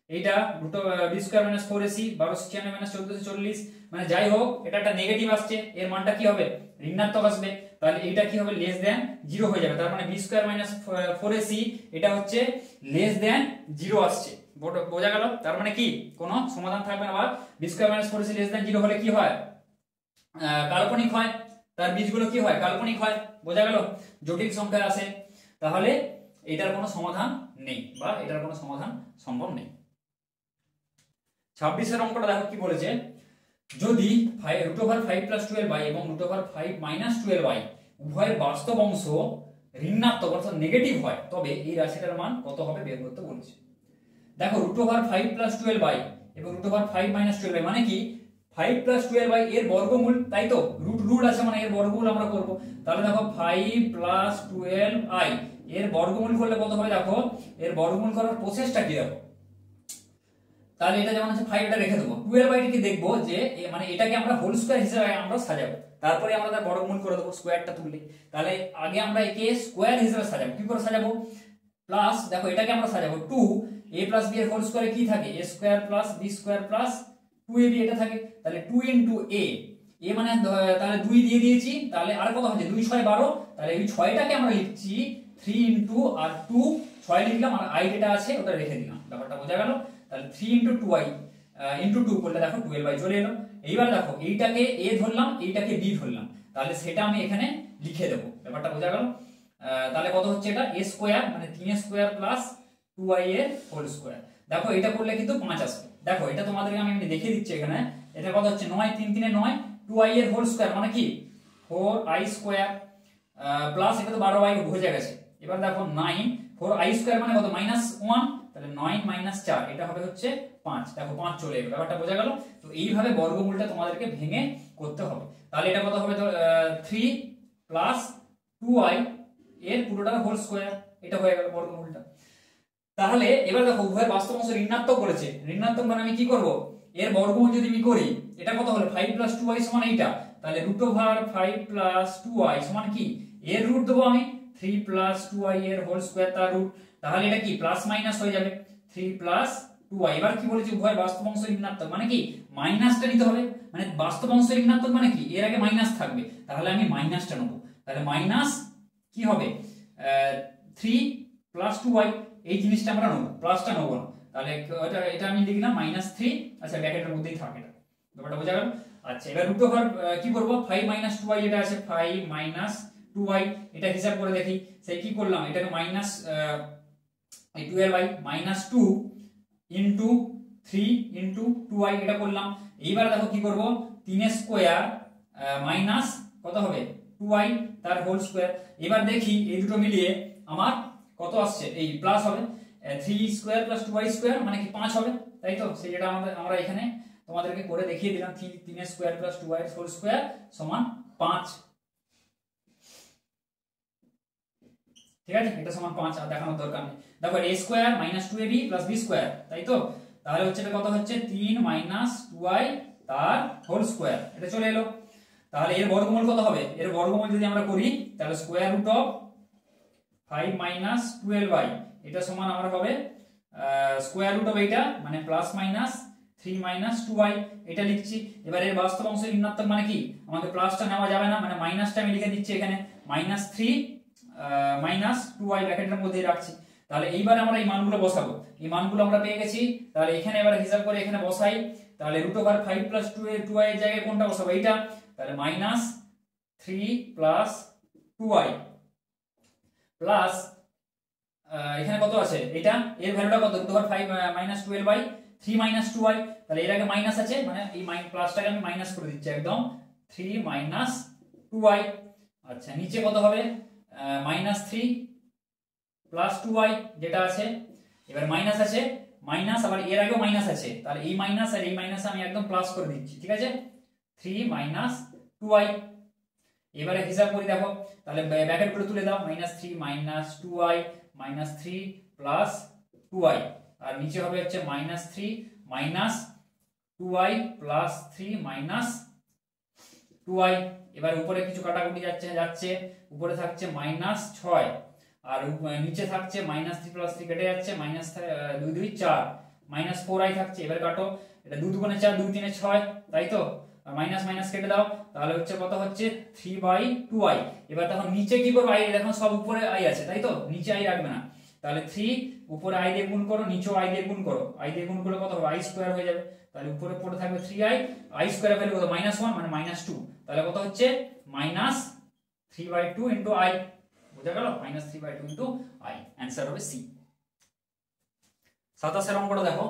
এইটা root b square minus 4ac 1296 minus 1440, মানে যাই হোক এটা একটা নেগেটিভ আসছে, এর মানটা কি হবে? ঋণাত্মক আসবে। তাহলে এটা কি হবে? লেস দেন 0 হয়ে যাবে। তার মানে বি স্কয়ার মাইনাস 4ac এটা হচ্ছে লেস দেন 0 আসছে। বোঝা গেল? তার মানে কি কোনো সমাধান থাকবে না। আবার b square minus 4ac less than 0 হলে কি হয়? কাল্পনিক হয়, তার বীজগুলো কি হয়? কাল্পনিক হয়। বোঝা গেল? জটিল সংখ্যা আসে। তাহলে এটার কোনো সমাধান নেই, বা এটার কোনো সমাধান সম্ভব নেই। 26 অঙ্কটা দেখো কি বলেছে, যদি √5 + 12y এবং √5 - 12y উভয়ের বাস্তব অংশ ঋণাত্মক অর্থাৎ নেগেটিভ হয়, তবে এই রাশিটার মান কত হবে বের করতে বলেছে। দেখো √5 + 12y এবং √5 - 12y মানে কি? 5 + 12y এর বর্গমূল, তাই তো? রুট আছে মানে এর বর্গমূল আমরা করব। তাহলে দেখো 5 + 12i এর বর্গমূল করলে কত হবে? দেখো এর বর্গমূল করার প্রসেসটা কি দেখো। তাহলে এটা যেমন আছে 5 এটা রেখে দেবো, 12y কে দেখবো যে মানে এটাকে আমরা হোল স্কয়ার হিসেবে আমরা সাজাবো, তারপরে আমরা তার বর্গমূল করে দেবো স্কয়ারটা তুললে। তাহলে আগে আমরা একে স্কয়ার হিসেবে সাজাবো। কি করে সাজাবো? প্লাস দেখো এটাকে আমরা সাজাবো 2a + b এর হোল স্কয়ারে কি থাকে? a² + b² + 2ab এটা থাকে। তাহলে 2 * a মানে তাহলে 2 দিয়ে দিয়েছি, তাহলে আর কত হচ্ছে? 2 6 12, তাহলে এই 6টাকে আমরা লিখছি 3 আর 2 6 লিখলাম, আর i যেটা আছে ওটা রেখে দিলাম। ব্যাপারটা বোঝা গেল? তাহলে 3 * 2i * 2 করলে দেখো 12y চলে এলো। এইবার দেখো এইটাকে a ধরলাম, এইটাকে b ধরলাম, তাহলে সেটা আমি এখানে লিখে দেব। ব্যাপারটা বোঝা গেল? তাহলে কত হচ্ছে? এটা a² মানে 3a² + 2i এর হোল স্কয়ার। দেখো এটা করলে কিন্তু 5 আসবে। দেখো এটা তোমাদেরকে আমি দেখিয়ে দিচ্ছি এখানে। এটা কত হচ্ছে? 9 3 3 9, 2i এর হোল স্কয়ার মানে কি 4i² প্লাস এটা তো 12i বুঝে গেছে। এবার দেখো 9 4i² মানে কত? -1, তাহলে 9 - 4 এটা হবে হচ্ছে 5। দেখো 5 চলে এলো। ব্যাপারটা বোঝা গেল? তো এইভাবে বর্গমূলটা তোমাদেরকে ভেঙে করতে হবে। তাহলে এটা কত হবে? তো 3 + 2i এর পুরোটার হোল স্কয়ার, এটা হয়ে গেল বর্গমূলটা। তাহলে এবার দেখো উভয়ের বাস্তব অংশ ঋণাত্মক করেছে। ঋণাত্মক মানে আমি কি করব? এর বর্গমূল যদি আমি করি, এটা কত হলো? 5 + 2i সমান এইটা, তাহলে √5 + 2i সমান কি? এর রুট দেবো আমি 3 + 2i এর হোল স্কয়ার তার রুট। তাহলে এটা কি প্লাস মাইনাস হয়ে যাবে 3 + 2i। এবার কি বলেছি? উভয়ের বাস্তব অংশ ঋণাত্মক মানে কি মাইনাসটা নিতে হবে। মানে বাস্তব অংশ ঋণাত্মক মানে কি এর আগে মাইনাস থাকবে, তাহলে আমি মাইনাসটা নেব। তাহলে মাইনাস কি হবে? 3 + 2i এই জিনিসটা আমরা নেব, প্লাসটা নেব না। তাহলে এটা আমি লিখলাম -3। আচ্ছা ব্র্যাকেটের মধ্যেই থাকে এটা। ব্যাপারটা বোঝা গেল? আচ্ছা এবার √5 কি করব? 5 - 2i এটা আছে, 5 - 2i এটা হিসাব করে দেখি। সেই কি করলাম? এটাকে মাইনাস এই 12i -2 ইনটু 3 ইনটু 2i এটা করলাম। এইবার দেখো কি করব? 3² মাইনাস কত হবে? 2i তার হোল স্কয়ার। এবার দেখি এই দুটো মিলিয়ে আমার কত আসছে? এই প্লাস হবে 3² + 2i² মানে কি 5 হবে, তাই তো? সেটা আমরা এখানে তোমাদেরকে করে দেখিয়ে দিলাম। 3² + 2i হোল স্কয়ার সমান 5। ঠিক আছে, এটা সমান 5, আর দেখানোর দরকার নেই। দেখো a² - 2ab + b², তাই তো? তাহলে হচ্ছে এটা কত হচ্ছে? 3 - 2i তার হোল স্কয়ার, এটা চলে এলো। তাহলে এর বর্গমূল কত হবে? এর বর্গমূল যদি আমরা করি তাহলে √5 - 12i এটা সমান আমার হবে √, এইটা মানে প্লাস মাইনাস 3 - 2i এটা লিখছি। এবার এর বাস্তব অংশ ঋণাত্মক মানে কি আমাদের প্লাসটা নেওয়া যাবে না, মানে মাইনাসটা আমি লিখে দিচ্ছি এখানে -3 - 2i ব্র্যাকেটের মধ্যে রাখছি। তাহলে এইবার আমরা এই মানগুলো বসাবো। এই মানগুলো আমরা পেয়ে গেছি। তাহলে এখানে এবার হিসাব করে এখানে বসাই। তাহলে √5 + 2i এর জায়গায় কোনটা বসাবো? এইটা। তাহলে -3 + 2i প্লাস এখানে কত আছে? এটা এর ভ্যালুটা কত? √5 - 12i 3 - 2i, তাহলে এর আগে মাইনাস আছে মানে এই প্লাসটাকে আমি মাইনাস করে দিচ্ছি একদম 3 - 2i। আচ্ছা নিচে কত হবে? -3 + 2i যেটা আছে। এবার মাইনাস আছে মাইনাস, আবার এর আগেও মাইনাস আছে, তাহলে এই মাইনাস আর এই মাইনাস আমি একদম প্লাস করে দিচ্ছি, ঠিক আছে। 3 মাইনাস 2i। এবারে হিসাব করি, দেখো তাহলে ব্র্যাকেট করে তুলে দাও, -3 minus 2i minus 3 plus 2i, আর নিচে হবে হচ্ছে -3 minus 2i plus 3 minus 2i। এবার উপরে কিছু কাটাকুটি যাচ্ছে, উপরে থাকছে -6 আর নিচে থাকছে -3 প্লাস 3 কেটে যাচ্ছে, -2 2 4 -4i থাকছে। এবার কাটো, এটা 2 2 4 2 3 6, তাই তো, আর মাইনাস মাইনাস কেটে দাও, তাহলে হচ্ছে কত হচ্ছে 3/2i। এবার তখন নিচে কি করবো, i দেখো সব উপরে i আছে, তাই তো, নিচে i রাখবে না, তাহলে 3 উপরে i দিয়ে গুণ করো, নিচেও i দিয়ে গুণ করো, i দিয়ে গুণ করলে কত হবে, i স্কয়ার হয়ে যাবে, তাহলে উপরে পড়ে থাকবে 3i, i স্কয়ার ভ্যালু কত -1 মানে -2, তাহলে কত হচ্ছে -3/2 ইনটু i, বুঝা গেল, -3/2 ইনটু i, आंसर হবে সি। 27 এর অঙ্কটা দেখো,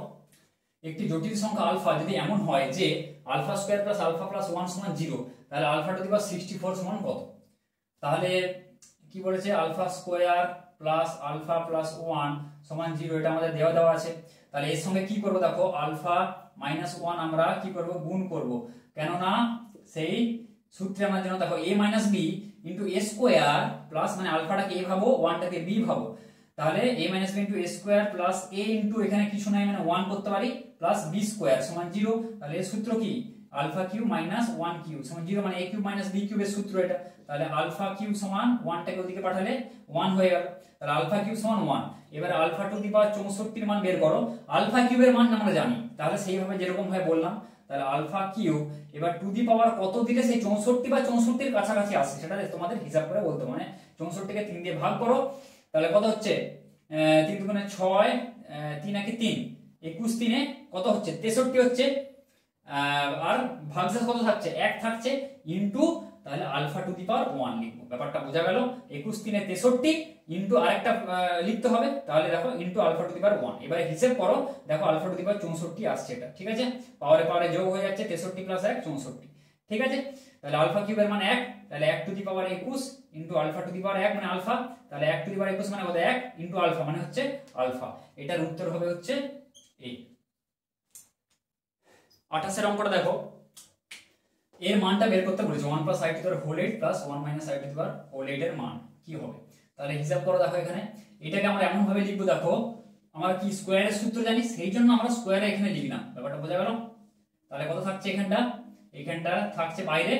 একটি জটিল সংখ্যা আলফা যদি এমন হয় যে alpha square plus alpha plus 1 সমান 0, তাহলে আলফা টু দি পাওয়ার 64 সমান কত? তাহলে কি বলেছে, alpha square plus alpha plus 1 সমান 0, এটা আমাদের দেওয়া আছে। তাহলে এর সঙ্গে কি করব, দেখো আলফা মাইনাস 1 আমরা কি করব, গুণ করব, কেননা সেই সূত্রে আমরা জানো, দেখো a minus b into a square plus, মানে আলফাটাকে a ভাবো 1টাকে b ভাবো, তাহলে a minus b into a square plus a into এখানে কিছু নাই মানে 1 করতে পারি প্লাস b স্কয়ার সমান 0। তাহলে এর সূত্র কি, আলফা কিউব মাইনাস 1 কিউব সমান 0, মানে a কিউব মাইনাস b কিউবের সূত্র এটা। তাহলে আলফা কিউব সমান 1টাকে ওদিকে পাঠালে 1 হয়ে গেল, তাহলে আলফা কিউব সমান 1। এবারে আলফা টু দি পাওয়ার 64 এর মান বের করো, আলফা কিউবের মান আমরা জানি, তাহলে সেইভাবে যেরকম ভাবে বললাম, তাহলে আলফা কিউব এবার টু দি পাওয়ার কত দিলে সেই 64 বা 64 এর কাছাকাছি আসে, সেটা তোমাদের হিসাব করে বলতে, মানে 64 কে 3 দিয়ে ভাগ করো, তাহলে কত হচ্ছে 3 দুগুণে 6, 3 একে 3, 21 3 কত হচ্ছে 63 হচ্ছে, আর ভাগশেষ কত থাকছে 1 থাকছে, ইনটু তাহলে আলফা টু দি পাওয়ার 1 লিখবো, ব্যাপারটা বোঝা গেল। 21 3 63 ইনটু আরেকটা লিখতে হবে, তাহলে দেখো into alpha to the power 1। এবারে হিসাব করো, দেখো আলফা টু দি পাওয়ার 64 আসছে এটা, ঠিক আছে, পাওয়ারে পাওয়ারে যোগ হয়ে যাচ্ছে 63 প্লাস 1 64, ঠিক আছে। তাহলে আলফা কিউবের মান 1, তাহলে 1 to the power 21 into alpha to the power 1 মানে আলফা, তাহলে 1 টু দি পাওয়ার 21 মানে কত 1 ইনটু আলফা মানে হচ্ছে আলফা, এটার উত্তর হবে হচ্ছে এই। 28 এর অঙ্কটা দেখো, এর মানটা বের করতে বলেছে, 1 plus i to the power whole 8 plus 1 minus i to the power whole 8 এর মান কি হবে। তাহলে হিসাব করো, দেখো এখানে এটাকে আমরা এমন ভাবে লিখবো, দেখো আমরা কি স্কয়ারের সূত্র জানি, সেই জন্য আমরা স্কয়ারে এখানে লিখলাম, ব্যাপারটা বোঝা গেল। তাহলে কত থাকছে এখানটা থাকছে বাইরে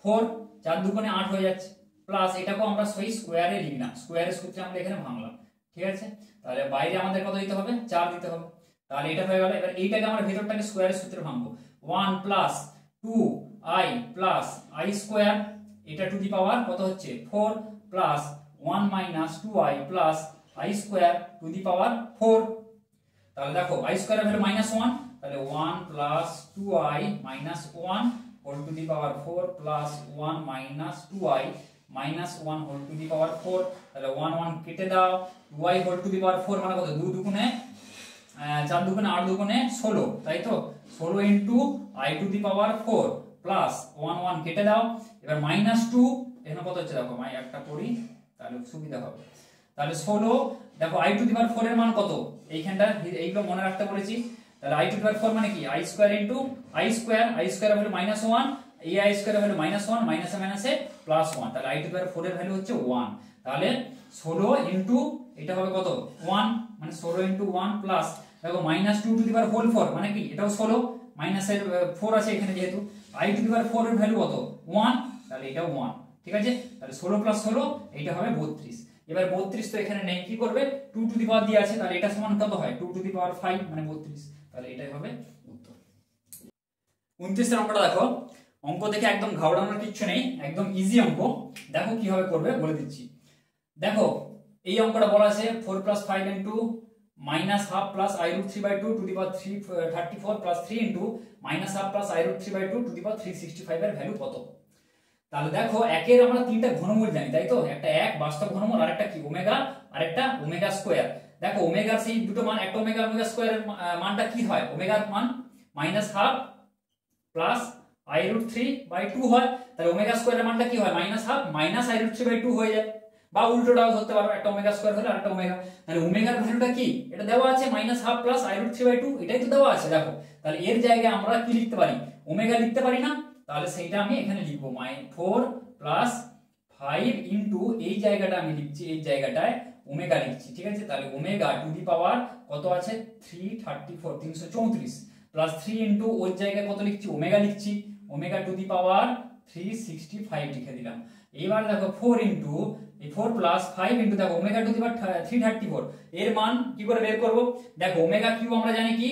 4, 4 দুগুণে 8 হয়ে যাচ্ছে, প্লাস এটাকেও আমরা সেই স্কয়ারে লিখলাম, স্কয়ারের সূত্রে আমরা এখানে ভাঙলাম, ঠিক আছে। তাহলে বাইরে আমাদের কত দিতে হবে, 4 দিতে হবে, তাহলে এটা হয়ে গেল। এবার এইটাকে আমরা ভেতরটাকে স্কয়ারের সূত্রে ভাঙবো, 1 plus 2i plus i square, এটা টু দি পাওয়ার কত হচ্ছে 4 plus 1 minus 2i plus i square to the power 4। তাহলে দেখো i স্কয়ারের ভ্যালু -1, তাহলে 1 plus 2i minus 1 whole to the power 4 plus 1 minus 2i minus 1 whole to the power 4, তাহলে 1 1 কেটে দাও, 2i whole to the power 4 মানে কত, 2 দুগুণে 4 দুগুণে 8 দুগুণে 16, তাই তো, 16 into i to the power 4 plus 1 1 কেটে দাও, এবার -2 এখানে কত হচ্ছে, দেখো একটা করি তাহলে সুবিধা হবে, তাহলে 16, দেখো i টু দি পাওয়ার 4 এর মান কত, এইখানটা এইগুলো মনে রাখতে বলেছি, তাহলে i টু দি পাওয়ার 4 মানে কি i square into i square হলো -1, এই i স্কয়ার হলো -1, মাইনাসে মাইনাসে +1, তাহলে i টু দি পাওয়ার 4 এর ভ্যালু হচ্ছে 1, তাহলে 16 ইনটু এটা হবে কত 1, মানে 16 ইনটু 1 প্লাস দেখো -2 টু দি পাওয়ার হোল 4 মানে কি এটাও 16, মাইনাসের 4 আছে এখানে যেহেতু, i টু দি পাওয়ার 4 এর ভ্যালু কত 1, তাহলে এটাও 1, ঠিক আছে। তাহলে 16 প্লাস 16 এটা হবে 32। এবার 32 তো এখানে নেই, কি করবে 2 টু দি পাওয়ার দিয়ে আছে, তাহলে এটা সমান কত হয় 2 টু দি পাওয়ার 5 মানে 32, তাহলে এটাই হবে উত্তর। 29 এর অঙ্কটা দেখো, অঙ্ক দেখে একদম ঘাবড়ানোর কিছু নেই, একদম ইজি অঙ্ক, দেখো কিভাবে করবে বলে দিচ্ছি। দেখো এই অঙ্কটা বলা আছে 4 plus 5 into minus half plus i root 3/2 to the power 34 plus 3 into minus half plus i root 3/2 to the power 365 এর ভ্যালু কত। তাহলে দেখো একের আমরা তিনটা ঘনমূল জানি, তাই তো, একটা এক বাস্তব ঘনমূল, আরেকটা কি ওমেগা, আরেকটা ওমেগা স্কয়ার। দেখো ওমেগার সেই দুটো মান, একটা ওমেগা ওমেগা স্কয়ারের মানটা কি হয়, ওমেগার মান minus half plus i root 3/2 হয়, তাহলে ওমেগা স্কয়ারের মানটা কি হয় minus half minus i root 3/2 হয়ে যায়, বা উল্টোটাও ধরতে পারো, একটা ওমেগা স্কয়ার হলে আরেকটা ওমেগা। তাহলে ওমেগার ভ্যালুটা কি এটা দেওয়া আছে -½ প্লাস i√3/2, এটাই তো দেওয়া আছে দেখো। তাহলে এর জায়গায় আমরা কি লিখতে পারি, ওমেগা লিখতে পারি না? তাহলে সেইটা আমি এখানে লিখবো 4 প্লাস 5 ইনটু এই জায়গাটা আমি লিখছি, এই জায়গাটায় ওমেগা লিখছি, ঠিক আছে। তাহলে ওমেগা টু দি পাওয়ার কত আছে 334 334 প্লাস 3 ইনটু ওর জায়গায় কত লিখছি, ওমেগা লিখছি, ওমেগা টু দি পাওয়ার 365 লিখে দিলাম। এবার দেখো 4 ইনটু এই 4 প্লাস 5 ইনটু দেখো ওমেগা টু দি পাওয়ার 334, এর মান কি করে বের করব? দেখো ওমেগা কিউ আমরা জানি কি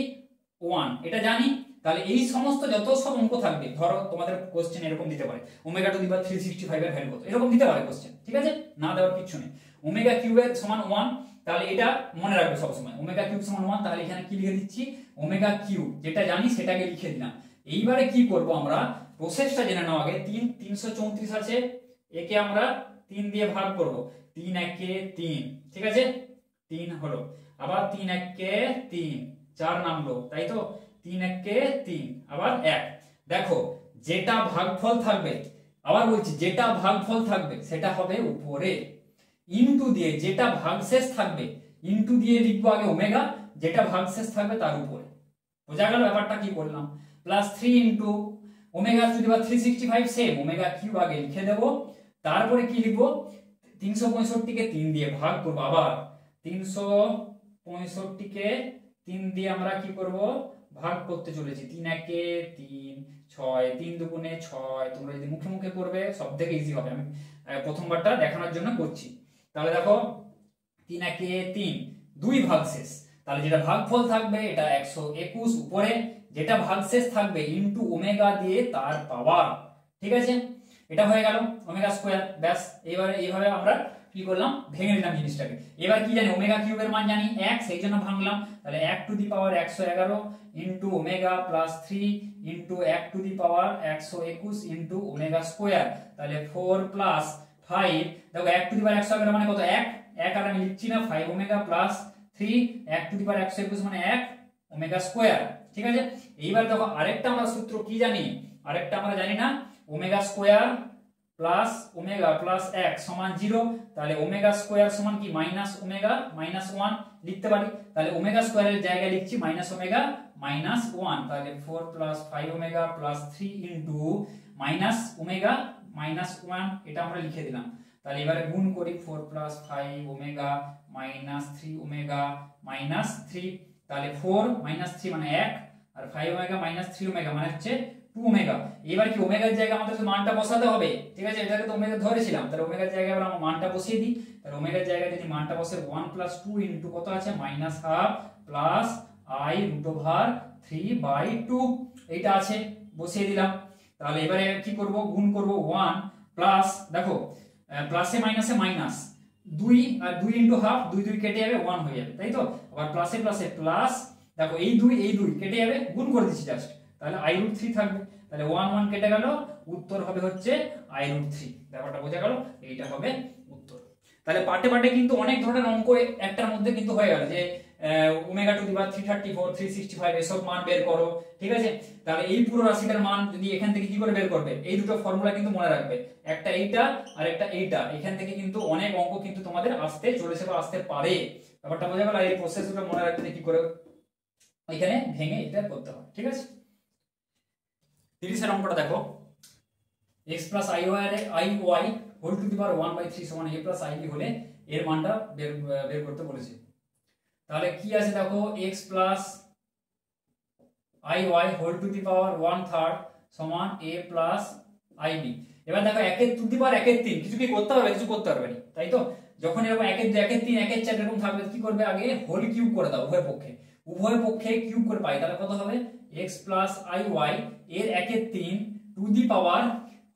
1, এটা জানি। তাহলে এই সমস্ত যত সব অঙ্ক থাকবে, ধরো তোমাদের কোশ্চেন এরকম দিতে পারে ওমেগা টু দি পাওয়ার 365 এর ভ্যালু কত, এরকম দিতে পারে কোশ্চেন, ঠিক আছে, না দেওয়ার কিছু নেই। ওমেগা কিউব এর সমান 1, তাহলে এটা মনে রাখবে সব সময়, ওমেগা কিউব সমান 1। তাহলে এখানে কি লিখে দিচ্ছি, ওমেগা কিউব যেটা জানি সেটাকে লিখে দিলাম। এইবারে কি করব আমরা, প্রসেসটা জেনে নাও আগে। 334 আছে, একে আমরা 3 দিয়ে ভাগ করব, 3 একে 3, ঠিক আছে, 3 হলো, আবার 3 একে 3, 4 নামলো, তাই তো, 3 একে 3, আবার 1। দেখো যেটা ভাগফল থাকবে, আবার বলছি যেটা ভাগফল থাকবে সেটা হবে উপরে, ইনটু দিয়ে যেটা ভাগশেষ থাকবে, ইনটু দিয়ে লিখবো আগে ওমেগা, যেটা ভাগশেষ থাকবে তার উপরে। বোঝা গেল ব্যাপারটা কি করলাম? Plus 3 into omega two the power 365, same omega cube আগে লিখে দেব, তারপরে কি লিখবো 365 কে 3 দিয়ে ভাগ করব, আবার 365 কে 3 দিয়ে আমরা কি করব, ভাগ করতে চলেছি। 3 একে 3, 6, 3 দুগুণে 6। তোমরা যদি মুখে মুখে করবে সব থেকে ইজি হবে, আমি প্রথমবারটা দেখানোর জন্য করছি। তাহলে দেখো 3 একে 3, 2 ভাগশেষ, তাহলে যেটা ভাগফল থাকবে এটা 121, উপরে যেটা ভাগশেষ থাকবে ইনটু ওমেগা দিয়ে তার পাওয়ার, ঠিক আছে, এটা হয়ে গেল ওমেগা স্কয়ার। ব্যাস, এবারে এইভাবে আমরা কি করলাম, ভেঙে নিলাম জিনিসটাকে। এবার কি জানি, ওমেগা কিউবের মান জানি 1, সেই জন্য ভাঙলাম। তাহলে 1 to the power 111 into omega plus 3 into 1 to the power 121 into omega square. তাহলে 4 প্লাস 5, দেখো 1 টু দি পাওয়ার 111 মানে কত, 1 আর আমি লিখছি না, 5 ওমেগা প্লাস 3 1 টু দি পাওয়ার 121 মানে 1 ওমেগা স্কয়ার, ঠিক আছে। এইবার দেখো আরেকটা আমরা সূত্র কি জানি, আরেকটা আমরা জানি না, omega square plus omega plus 1 সমান 0। তাহলে ওমেগা স্কয়ার সমান কি মাইনাস ওমেগা মাইনাস 1 লিখতে পারি। তাহলে ওমেগা স্কয়ারের জায়গায় লিখছি মাইনাস ওমেগা মাইনাস 1। তাহলে 4 plus 5 omega plus 3 into minus omega minus 1, এটা আমরা লিখে দিলাম। তাহলে এবারে গুণ করি, 4 plus 5 omega minus 3 omega minus 3। তাহলে 4 মাইনাস 3 মানে 1, আর 5 ওমেগা মাইনাস 3 ওমেগা মানে হচ্ছে 2 ওমেগা। এবার কি ওমেগার জায়গায় আমাদের মানটা বসাতে হবে, ঠিক আছে, এটাকে তো ওমেগা ধরেছিলাম, তাহলে ওমেগার জায়গায় আমরা মানটা বসিয়ে দিই। তাহলে ওমেগার জায়গায় যদি মানটা বসে 1 প্লাস 2 ইনটু কত আছে -½ প্লাস i√3/2, এইটা আছে, বসিয়ে দিলাম। তাহলে এবারে কি করব, গুণ করব 1 প্লাস, দেখো প্লাসে মাইনাসে মাইনাস, 2 আর 2 ইনটু হাফ, 2 2 কেটে যাবে, 1 হয়ে যাবে, তাই তো। আবার প্লাসে প্লাসে প্লাস, দেখো এই 2 কেটে যাবে, গুণ করে দিচ্ছি জাস্ট, তাহলে i√3 থাকবে। তাহলে 1 1 কেটে গেল, উত্তর হবে হচ্ছে i√3। ব্যাপারটা বোঝা গেল, এইটা হবে উত্তর। তাহলে পার্টে পার্টে কিন্তু অনেক ধরনের অঙ্ক একটার মধ্যে কিন্তু হয়ে গেল, যে ওমেগা টু দি পাওয়ার 334 365 এসব মান বের করো, ঠিক আছে। তাহলে এই পুরো রাশিটার মান যদি এখান থেকে কি করে বের করবে, এই দুটো ফর্মুলা কিন্তু মনে রাখবে, একটা এইটা আর একটা এইটা। এখান থেকে কিন্তু অনেক অঙ্ক কিন্তু তোমাদের আসতে চলেছে বা আসতে পারে। ব্যাপারটা বোঝা গেল, এই প্রসেসটা মনে রাখতে কি করে এখানে ভেঙে এটা করতে হবে, ঠিক আছে। 30 এর অঙ্কটা দেখো, x plus iy whole to the power 1/3 সমান a প্লাস ib হলে এর মানটা বের করতে বলেছে। তাহলে কি আছে দেখো, x plus iy whole to the power 1/3 সমান a প্লাস ib। এবার দেখো 1 এর টু দি পাওয়ার 1 এর 3, কিছু কি করতে হবে, কিছু করতে পারবে না, তাই তো। যখন এরকম 1 এর 2 1 এর 3 1 এর 4 এরকম থাকবে, কি করবে, আগে হোল কিউব করে দাও উভয় পক্ষে কিউব করে পাই। তাহলে কত হবে, x প্লাস iy এর 1 এর 3 to the power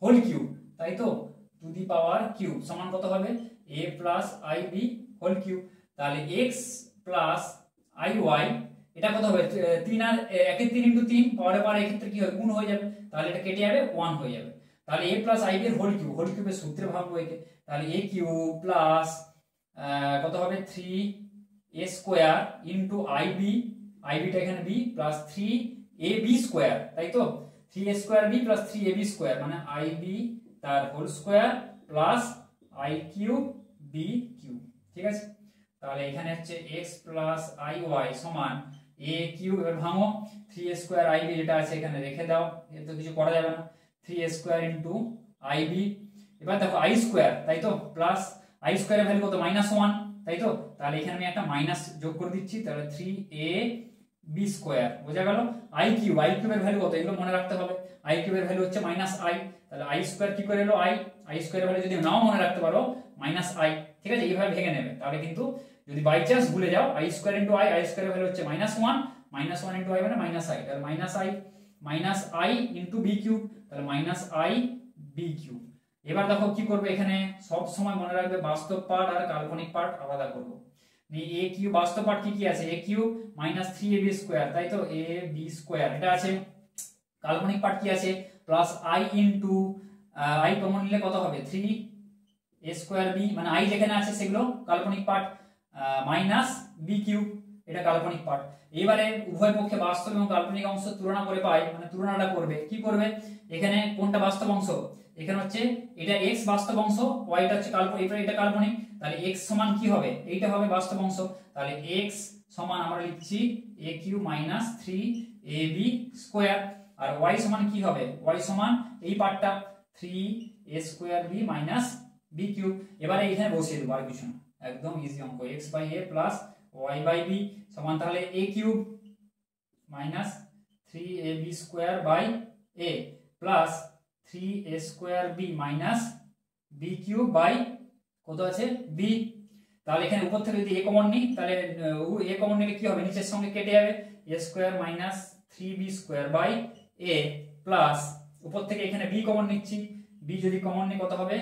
whole cube, তাই তো, টু দি পাওয়ার কিউব সমান কত হবে, a প্লাস ib হোল কিউব। তাহলে x প্লাস iy এটা কত হবে, 3 আর 1 এর 3 ইনটু 3 পাওয়ারে পাওয়ার, এই ক্ষেত্রে কি হবে, গুণ হয়ে যাবে, তাহলে এটা কেটে যাবে, 1 হয়ে যাবে। তাহলে a প্লাস ib এর হোল কিউবের সূত্রে ভাঙবো একে। তাহলে a কিউব প্লাস কত হবে 3a স্কয়ার ইনটু ib টা এখানে b প্লাস 3ab স্কয়ার, তাই তো, 3a square b plus 3ab square মানে ib তার whole square plus i cube b b cube. ঠিক আছে, তাহলে এখানে হচ্ছে x প্লাস আই ওয়াই সমান এ কিউব। এবার ভাঙো, 3a² আই বি যেটা আছে এখানে রেখে দাও, এর তো কিছু করা যাবে না, 3a² ইন্টু আই বি। এবার দেখো আই স্কোয়ার, তাই তো, প্লাস আই স্কোয়ারের ভ্যালু কত, -1, তাই তো, তাহলে এখানে আমি একটা মাইনাস যোগ করে দিচ্ছি, তাহলে 3ab²। বোঝা গেল? আই কিউবের ভ্যালু কত, এগুলো মনে রাখতে হবে। আই কিউবের ভ্যালু হচ্ছে -i, তাহলে আই স্কোয়ার কি করে এলো, আই স্কোয়ারের ভ্যালু যদি নাও মনে রাখতে পারো -i। ঠিক আছে, এইভাবে ভেঙে নেবে, তাহলে কিন্তু যদি বাই চান্স ভুলে যাও আই স্কোয়ার ইন্টু আই স্কোয়ারের ভ্যালু হচ্ছে -1 ইন্টু আই মানে -i, তাহলে -i ইন্টু বি কিউব, তাহলে -i বি কিউব। এবার দেখো কি করবে, এখানে সব সময় মনে রাখবে বাস্তব পার্ট আর কাল্পনিক পার্ট আলাদা করব। এ কিউব বাস্তব পার্ট কি কি আছে, এ কিউব -3ab², তাই তো, ab² এটা আছে। কাল্পনিক পার্ট কি আছে, plus i into I common নিলে কত হবে, 3a²b, মানে আই যেখানে আছে সেগুলো কাল্পনিক পার্ট, মাইনাস বি কিউব এটা কাল্পনিক পার্ট। এবারে উভয় পক্ষে বাস্তব এবং কাল্পনিক অংশ তুলনা করে পাই, মানে তুলনাটা করবে, কি করবে, এখানে কোনটা বাস্তব অংশ, এখানে হচ্ছে এটা x বাস্তব অংশ, y টা হচ্ছে কাল্পনিক, এটা কাল্পনিক, তাহলে x সমান কি হবে, এইটা হবে বাস্তব অংশ, তাহলে x সমান আমরা লিখছি a কিউব মাইনাস 3ab², আর y সমান কি হবে, y সমান এই পার্টটা 3a² b minus b cube. এবারে এখানে বসিয়ে দেবো, আর কিছু না, একদম ইজি অঙ্ক, x/a প্লাস y/b সমান তাহলে a cube minus 3ab²/a plus 3a² b minus b cube by কত আছে b। তাহলে এখানে উপর থেকে যদি a কমন নিই, তাহলে a কমন নিলে কি হবে, নিচের সঙ্গে কেটে যাবে, a² মাইনাস 3b²/a প্লাস উপর থেকে এখানে b কমন নিচ্ছি, b যদি কমন নিই কত হবে,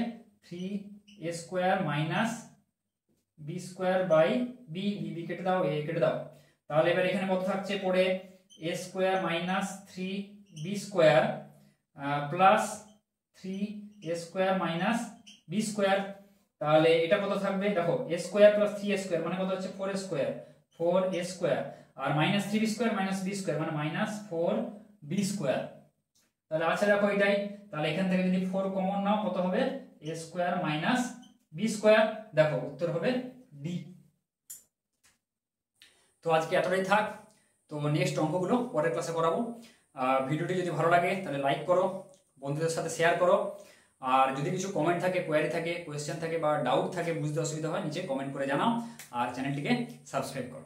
3a² মাইনাস b²/b, b কেটে দাও, a কেটে দাও, তাহলে এবার এখানে কত থাকছে পড়ে, a² minus 3b² plus 3a² minus b², তাহলে এটা কত থাকবে, দেখো a² প্লাস 3a² মানে কত হচ্ছে 4a², আর মাইনাস 3b² মাইনাস b² মানে -4b², তাহলে আচ্ছা দেখো এটাই, তাহলে এখান থেকে যদি 4 কমন নাও কত হবে, a² মাইনাস b², দেখো উত্তর হবে ডি। তো আজকে এতটাই থাক, তো নেক্সট অঙ্কগুলো পরের ক্লাসে করাবো। ভিডিওটি যদি ভালো লাগে তাহলে লাইক করো, বন্ধুদের সাথে শেয়ার করো, আর যদি কিছু কমেন্ট থাকে, কোয়ারি থাকে, কোয়েশ্চেন থাকে বা ডাউট থাকে, বুঝতে অসুবিধা হয়, নিচে কমেন্ট করে জানাও, আর চ্যানেলটিকে সাবস্ক্রাইব করো।